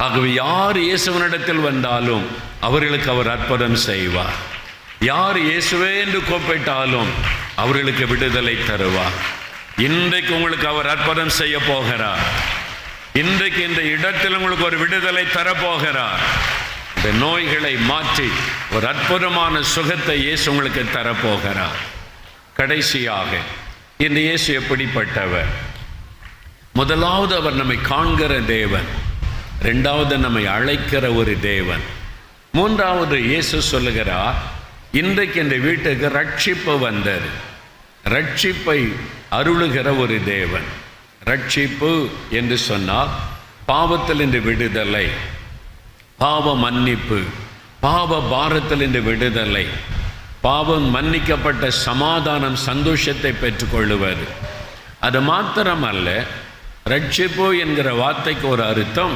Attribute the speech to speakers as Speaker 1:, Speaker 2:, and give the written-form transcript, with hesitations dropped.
Speaker 1: ஆகவே யார் இயேசுவனிடத்தில் வந்தாலும் அவர்களுக்கு அவர் அற்புதம் செய்வார். யார் இயேசுவே என்று கூப்பிட்டாலும் அவர்களுக்கு விடுதலை தருவார். இன்றைக்கு உங்களுக்கு அவர் அற்புதம் செய்ய போகிறார். இன்றைக்கு இந்த இடத்தில் உங்களுக்கு ஒரு விடுதலை தரப்போகிறார். இந்த நோய்களை மாற்றி ஒரு அற்புதமான சுகத்தை இயேசு உங்களுக்கு தரப்போகிறார். கடைசியாக இந்த இயேசு எப்படிப்பட்டவர்? முதலாவது அவர் நம்மை காண்கிற தேவன், இரண்டாவது நம்மை அழைக்கிற ஒரு தேவன், மூன்றாவது இயேசு சொல்லுகிறார், இன்றைக்கு இந்த வீட்டுக்கு ரட்சிப்பு வந்தது. ரட்சிப்பை அருளுகிற ஒரு தேவன். ரட்சிப்பு என்று சொன்னால் பாவத்தில் இந்த விடுதலை, பாவ மன்னிப்பு, பாவ பாரத்தில் இந்த விடுதலை, பாவம் மன்னிக்கப்பட்ட சமாதானம், சந்தோஷத்தை பெற்றுக்கொள்ளுவது. அது மாத்திரமல்ல, ரட்சிப்பு என்கிற வார்த்தைக்கு ஒரு அர்த்தம்